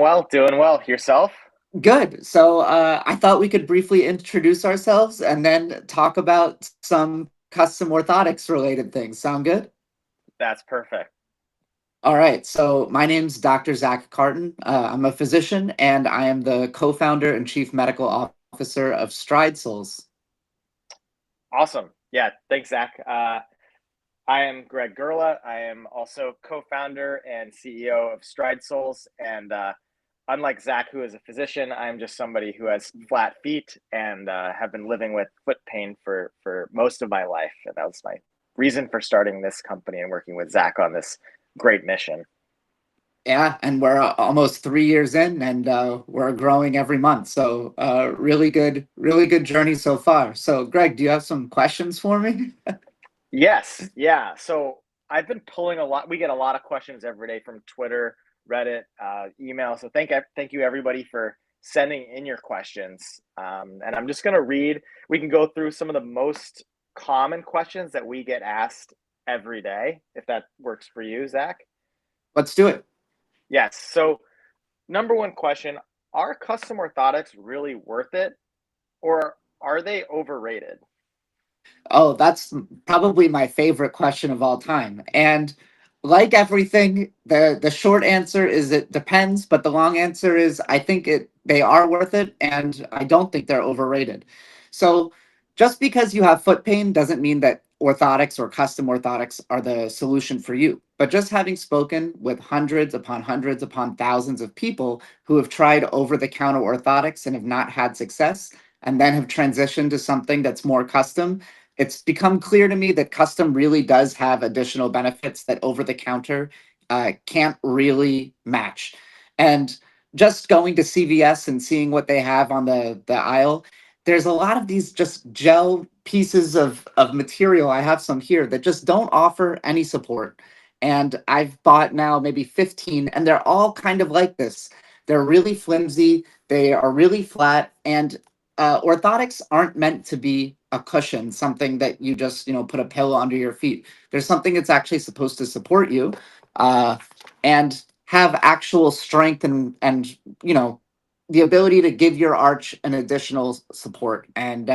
Well, doing well. Yourself? Good. So I thought we could briefly introduce ourselves and then talk about some custom orthotics related things. Sound good? That's perfect. All right. So my name's Dr. Zach Carton. I'm a physician and I am the co-founder and chief medical officer of Stride Souls. Awesome. Yeah, thanks, Zach. I am Greg Gerla. I am also co-founder and CEO of Stride Souls. And unlike Zach, who is a physician, I'm just somebody who has flat feet and have been living with foot pain for most of my life. And that was my reason for starting this company and working with Zach on this great mission. Yeah, and we're almost 3 years in, and we're growing every month. So really good journey so far. So, Greg, do you have some questions for me? Yes, yeah. So I've been pulling a lot. We get a lot of questions every day from Twitter, Reddit, email. So thank you everybody for sending in your questions. And I'm just gonna read. We can go through some of the most common questions that we get asked every day, if that works for you, Zach. Let's do it. Yes. So number one question: are custom orthotics really worth it, or are they overrated? Oh, that's probably my favorite question of all time. And like everything, the short answer is it depends, but the long answer is I think they are worth it and I don't think they're overrated. So just because you have foot pain doesn't mean that orthotics or custom orthotics are the solution for you. But just having spoken with hundreds upon thousands of people who have tried over the counter orthotics and have not had success and then have transitioned to something that's more custom, it's become clear to me that custom really does have additional benefits that over the counter can't really match. And just going to CVS and seeing what they have on the aisle, there's a lot of these just gel pieces of material. I have some here that just don't offer any support. And I've bought now maybe 15, and they're all kind of like this. They're really flimsy, they are really flat, and orthotics aren't meant to be a cushion, something that you just put a pillow under your feet. There's something that's actually supposed to support you, uh, and have actual strength and the ability to give your arch an additional support. And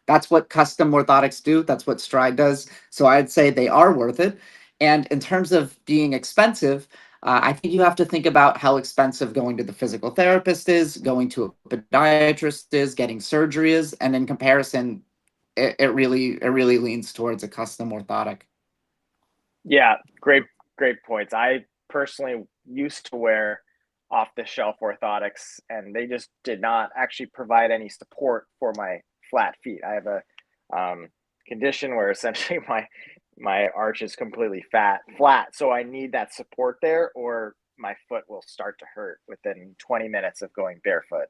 that's what custom orthotics do. That's what Stride does. So I'd say they are worth it. And in terms of being expensive, I think you have to think about how expensive going to the physical therapist is, going to a podiatrist is, getting surgery is, and in comparison, it really leans towards a custom orthotic. Yeah, great points. I personally used to wear off the shelf orthotics and they just did not actually provide any support for my flat feet. I have a condition where essentially my arch is completely flat, so I need that support there or my foot will start to hurt within 20 minutes of going barefoot.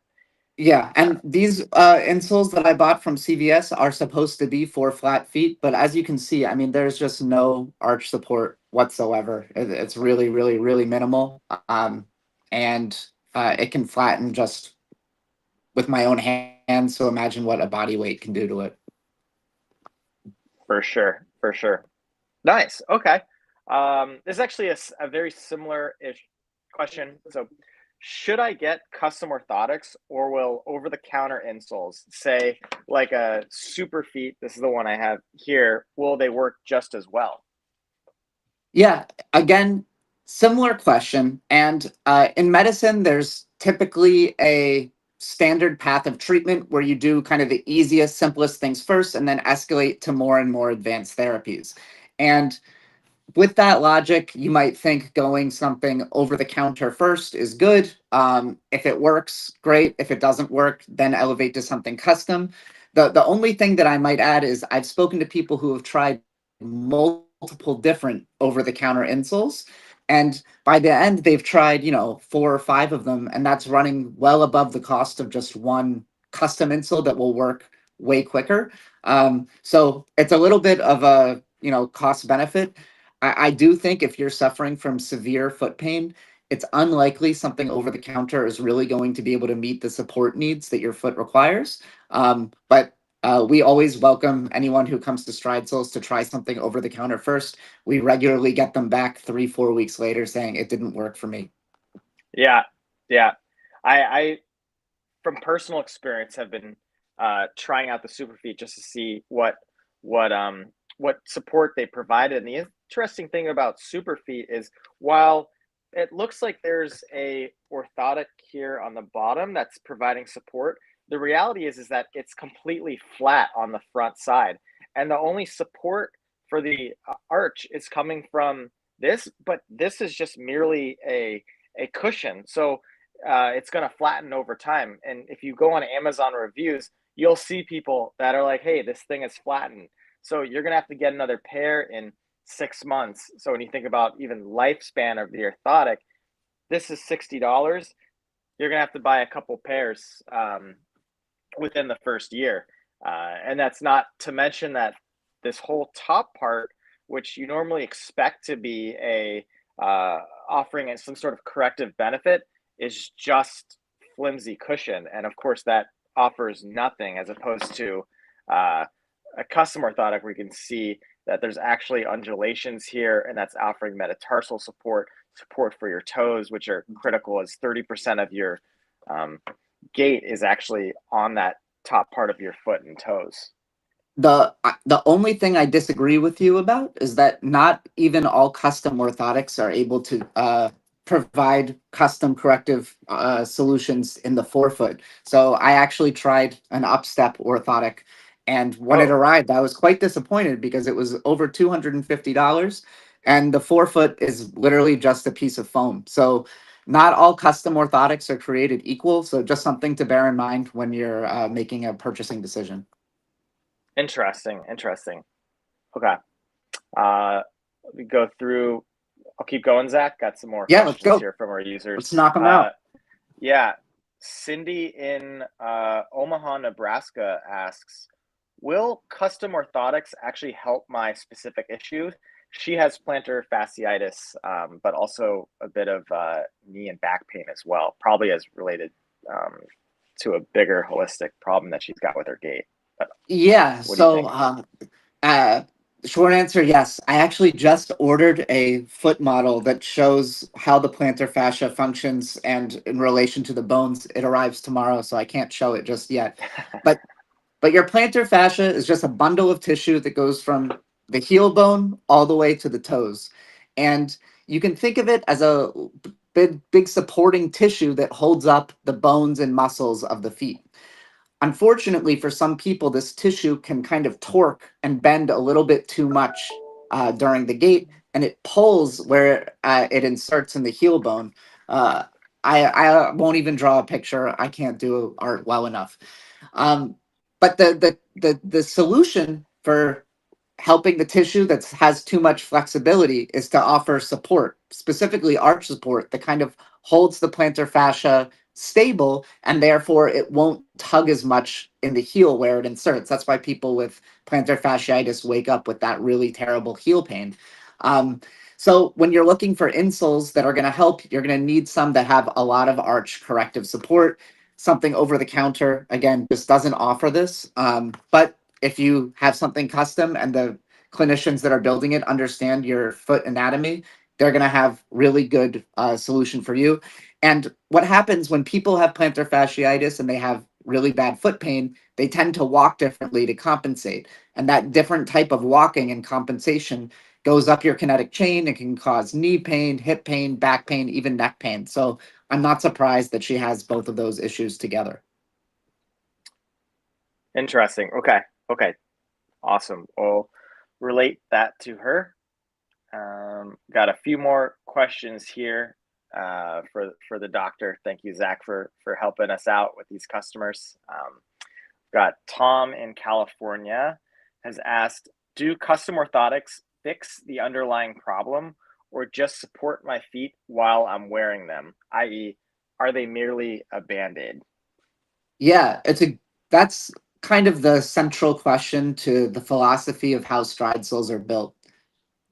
Yeah, Uh, and these insoles that I bought from CVS are supposed to be for flat feet, but as you can see, I mean, there's just no arch support whatsoever. It's really minimal, and it can flatten just with my own hands. So imagine what a body weight can do to it. for sure, for sure. Nice. Okay. This is actually a very similar ish question. So, should I get custom orthotics or will over the counter insoles, say like a super feet, this is the one I have here, will they work just as well? Yeah, again, similar question. And in medicine, there's typically a standard path of treatment where you do kind of the easiest, simplest things first and then escalate to more and more advanced therapies. And with that logic, you might think going something over the counter first is good. If it works, great. If it doesn't work, then elevate to something custom. The only thing that I might add is I've spoken to people who have tried multiple different over the counter insoles. And by the end, they've tried, 4 or 5 of them, and that's running well above the cost of just one custom insole that will work way quicker. So it's a little bit of a, cost benefit. I do think if you're suffering from severe foot pain, it's unlikely something over the counter is really going to be able to meet the support needs that your foot requires. But we always welcome anyone who comes to Stride Souls to try something over the counter first. We regularly get them back 3, 4 weeks later saying it didn't work for me. Yeah. Yeah. I from personal experience have been trying out the Superfeet just to see what what support they provided. And the interesting thing about Superfeet is while it looks like there's a orthotic here on the bottom that's providing support, the reality is that it's completely flat on the front side, and the only support for the arch is coming from this, but this is just merely a cushion. So it's going to flatten over time. And if you go on Amazon reviews, you'll see people that are like, hey, this thing is flattened. So you're going to have to get another pair in 6 months. So when you think about even lifespan of the orthotic, this is $60. You're going to have to buy a couple pairs within the first year. And that's not to mention that this whole top part, which you normally expect to be a offering some sort of corrective benefit, is just flimsy cushion. And of course, that offers nothing as opposed to a custom orthotic where you can see that there's actually undulations here, and that's offering metatarsal support, support for your toes, which are critical, as 30% of your gait is actually on that top part of your foot and toes. The only thing I disagree with you about is that not even all custom orthotics are able to provide custom corrective solutions in the forefoot. So I actually tried an Upstep orthotic, and when it arrived, I was quite disappointed because it was over $250, and the forefoot is literally just a piece of foam. So not all custom orthotics are created equal. So just something to bear in mind when you're making a purchasing decision. Interesting. Interesting. Okay. We go through. I'll keep going, Zach. Got some more Yeah, let's questions go. here from our users. Let's knock them out. Yeah. Cindy in Omaha, Nebraska asks, will custom orthotics actually help my specific issue? She has plantar fasciitis, but also a bit of knee and back pain as well, probably as related to a bigger holistic problem that she's got with her gait. Yeah, What do you think? Short answer, yes. I actually just ordered a foot model that shows how the plantar fascia functions and in relation to the bones. It arrives tomorrow, so I can't show it just yet. But your plantar fascia is just a bundle of tissue that goes from the heel bone all the way to the toes. And you can think of it as a big supporting tissue that holds up the bones and muscles of the feet. Unfortunately, for some people, this tissue can kind of torque and bend a little bit too much during the gait, and it pulls where it inserts in the heel bone. I won't even draw a picture. I can't do art well enough. But the solution for helping the tissue that has too much flexibility is to offer support, specifically arch support, that kind of holds the plantar fascia stable, and therefore it won't tug as much in the heel where it inserts. That's why people with plantar fasciitis wake up with that really terrible heel pain. So when you're looking for insoles that are going to help, you're going to need some that have a lot of arch corrective support. Something over the counter, again, just doesn't offer this. But if you have something custom and the clinicians that are building it understand your foot anatomy, they're going to have really good solution for you. And what happens when people have plantar fasciitis and they have really bad foot pain, they tend to walk differently to compensate. And that different type of walking and compensation goes up your kinetic chain. It can cause knee pain, hip pain, back pain, even neck pain. So I'm not surprised that she has both of those issues together. Interesting. Okay. Okay. Awesome. We'll relate that to her. Got a few more questions here for the doctor. Thank you, Zach, for helping us out with these customers. Got Tom in California has asked, do custom orthotics fix the underlying problem or just support my feet while I'm wearing them? I.e., are they merely a Band-Aid? Yeah, that's kind of the central question to the philosophy of how stride soles are built.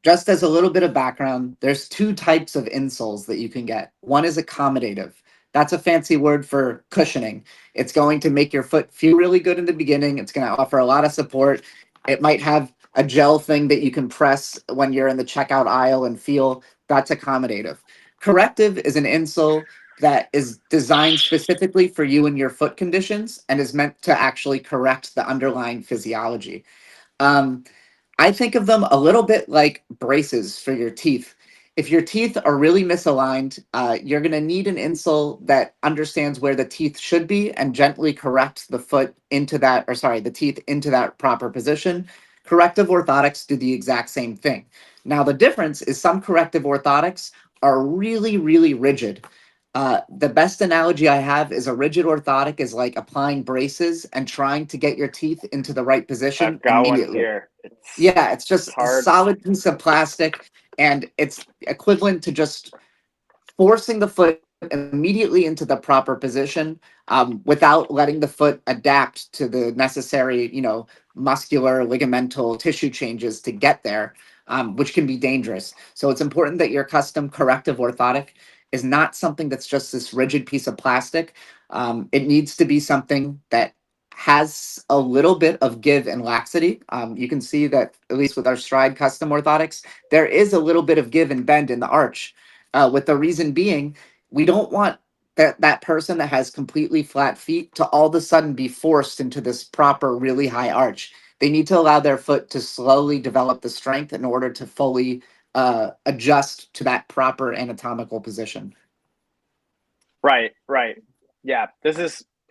Just as a little bit of background, there's two types of insoles that you can get. One is accommodative. That's a fancy word for cushioning. It's going to make your foot feel really good in the beginning. It's going to offer a lot of support. It might have a gel thing that you can press when you're in the checkout aisle and feel. That's accommodative. Corrective is an insole that is designed specifically for you and your foot conditions and is meant to actually correct the underlying physiology. Um, I think of them a little bit like braces for your teeth. If your teeth are really misaligned, you're going to need an insole that understands where the teeth should be and gently correct the foot into that, or sorry, the teeth into that proper position. Corrective orthotics do the exact same thing. Now, the difference is some corrective orthotics are really, really rigid. The best analogy I have is a rigid orthotic is like applying braces and trying to get your teeth into the right position I've got one immediately. here. It's Yeah, it's it's just a hard. solid piece of plastic, and it's equivalent to just forcing the foot immediately into the proper position, without letting the foot adapt to the necessary, muscular, ligamental tissue changes to get there, which can be dangerous. So it's important that your custom corrective orthotic is not something that's just this rigid piece of plastic. It needs to be something that has a little bit of give and laxity. You can see that, at least with our Stride custom orthotics, there is a little bit of give and bend in the arch, with the reason being, we don't want that person that has completely flat feet to all of a sudden be forced into this proper, really high arch. They need to allow their foot to slowly develop the strength in order to fully adjust to that proper anatomical position. Right, right. Yeah,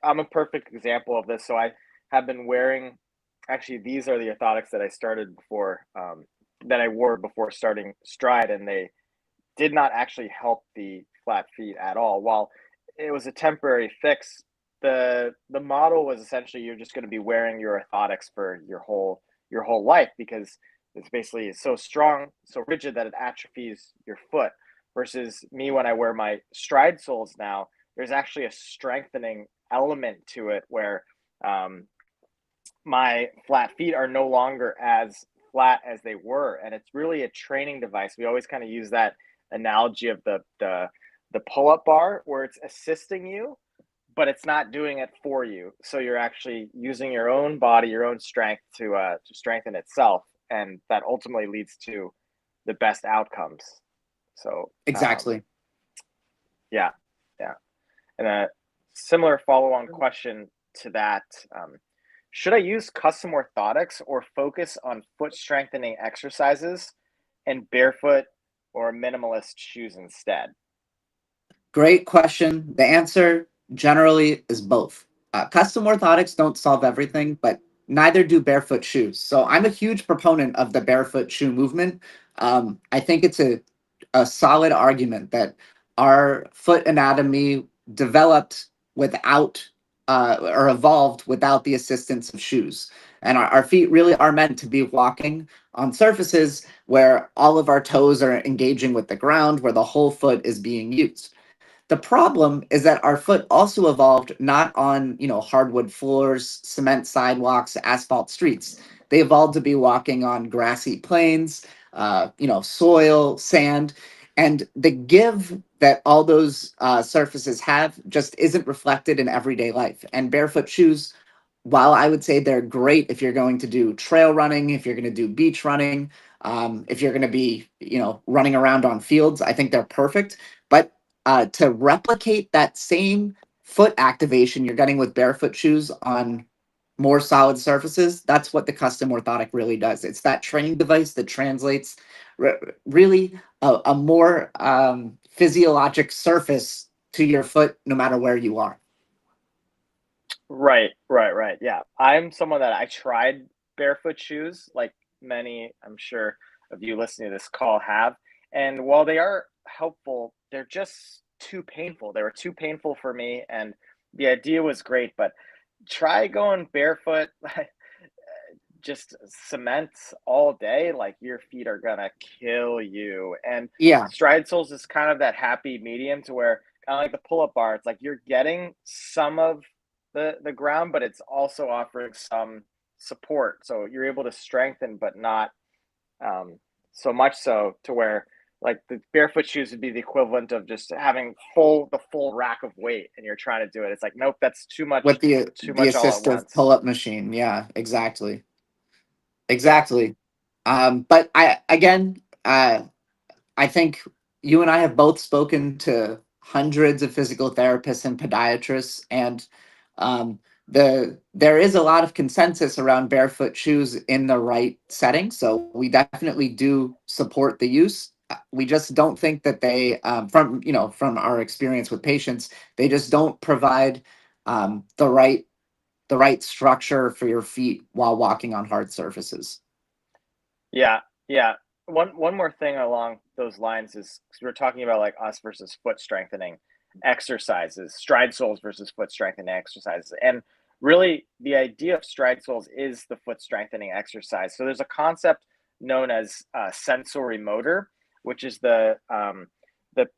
I'm a perfect example of this. So I have been wearing, actually, these are the orthotics that I started before, that I wore before starting Stride, and they did not actually help the flat feet at all. While it was a temporary fix, the model was essentially you're just going to be wearing your orthotics for your whole life, because it's basically so strong, so rigid that it atrophies your foot. Versus me, when I wear my Stride soles now, there's actually a strengthening element to it where um, my flat feet are no longer as flat as they were, and it's really a training device. We always kind of use that analogy of the pull-up bar, where it's assisting you but it's not doing it for you, so you're actually using your own body, your own strength to strengthen itself, and that ultimately leads to the best outcomes. So Exactly. yeah, yeah. And a similar follow-on question to that, should I use custom orthotics or focus on foot strengthening exercises and barefoot or minimalist shoes instead? Great question. The answer generally is both. Custom orthotics don't solve everything, but neither do barefoot shoes. So I'm a huge proponent of the barefoot shoe movement. I think it's a solid argument that our foot anatomy developed without, or evolved without the assistance of shoes. And our feet really are meant to be walking on surfaces where all of our toes are engaging with the ground, where the whole foot is being used. The problem is that our foot also evolved not on, hardwood floors, cement sidewalks, asphalt streets. They evolved to be walking on grassy plains, soil, sand, and the give that all those surfaces have just isn't reflected in everyday life. And barefoot shoes, while I would say they're great if you're going to do trail running, if you're going to do beach running, if you're going to be, running around on fields, I think they're perfect. But to replicate that same foot activation you're getting with barefoot shoes on more solid surfaces, that's what the custom orthotic really does. It's that training device that translates really a more physiologic surface to your foot, no matter where you are. Right, right, right. Yeah. I'm someone that I tried barefoot shoes, like many, I'm sure, of you listening to this call have. And while they are helpful, they're just too painful. They were too painful for me. And the idea was great, but try going barefoot, just cement all day, like your feet are gonna kill you. And Yeah. stride soles is kind of that happy medium to where, kind of like the pull-up bar, it's like you're getting some of the ground, but it's also offering some support. So you're able to strengthen, but not so much so to where, like, the barefoot shoes would be the equivalent of just having the full rack of weight and you're trying to do it. It's like, nope, that's With too the much all at assistive once. pull-up machine. Yeah, exactly. Exactly. But I think you and I have both spoken to hundreds of physical therapists and podiatrists, and um, there is a lot of consensus around barefoot shoes in the right setting. So we definitely do support the use. We just don't think that they, from our experience with patients, they just don't provide the right structure for your feet while walking on hard surfaces. Yeah, yeah. One more thing along those lines is 'cause we're talking about like us versus foot strengthening exercises, stride soles versus foot strengthening exercises. And really the idea of stride soles is the foot strengthening exercise. So there's a concept known as sensory motor, which is the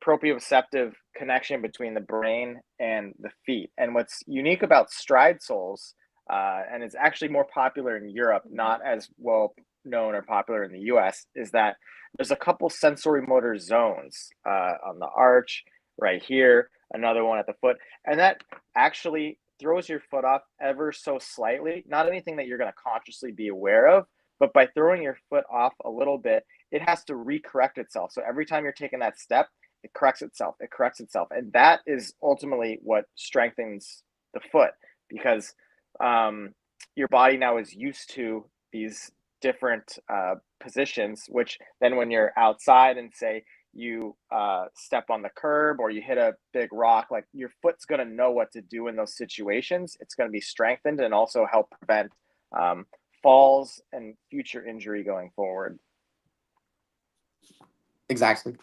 proprioceptive connection between the brain and the feet. And what's unique about stride soles, and it's actually more popular in Europe, not as well known or popular in the US, is that there's a couple sensory motor zones on the arch right here, another one at the foot, and that actually throws your foot off ever so slightly. Not anything that you're going to consciously be aware of, but by throwing your foot off a little bit, it has to recorrect itself. So every time you're taking that step, it corrects itself, it corrects itself. And that is ultimately what strengthens the foot because your body now is used to these different positions, which then when you're outside and say you step on the curb or you hit a big rock, like your foot's going to know what to do in those situations. It's going to be strengthened and also help prevent um, falls and future injury going forward. Exactly.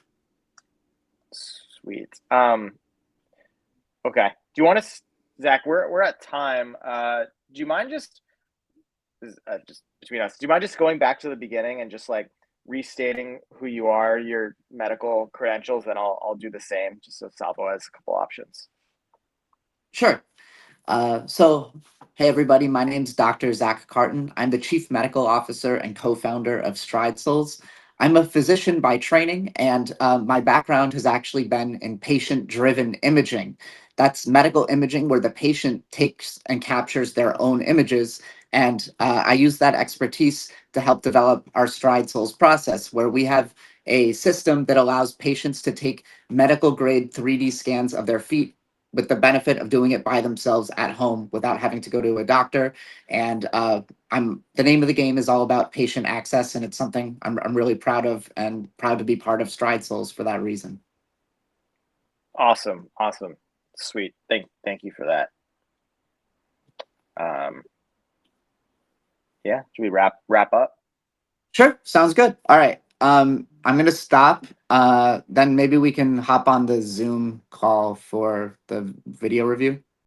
Sweet. Okay. Do you want to, Zach? We're at time. Do you mind just between us? Do you mind just going back to the beginning and just like restating who you are, your medical credentials, and I'll do the same, just so Salvo has a couple options. Sure. So, hey everybody, my name's Dr. Zach Carton. I'm the Chief Medical Officer and co-founder of Stride Soles. I'm a physician by training, and my background has actually been in patient-driven imaging. That's medical imaging where the patient takes and captures their own images, and I use that expertise to help develop our Stride Soles process, where we have a system that allows patients to take medical-grade 3D scans of their feet with the benefit of doing it by themselves at home without having to go to a doctor. And the name of the game is all about patient access, and it's something I'm really proud of and proud to be part of Stride Soles for that reason. Awesome, awesome, sweet. Thank you for that. Yeah, should we wrap up? Sure, sounds good. All right. I'm gonna stop. Then maybe we can hop on the Zoom call for the video review.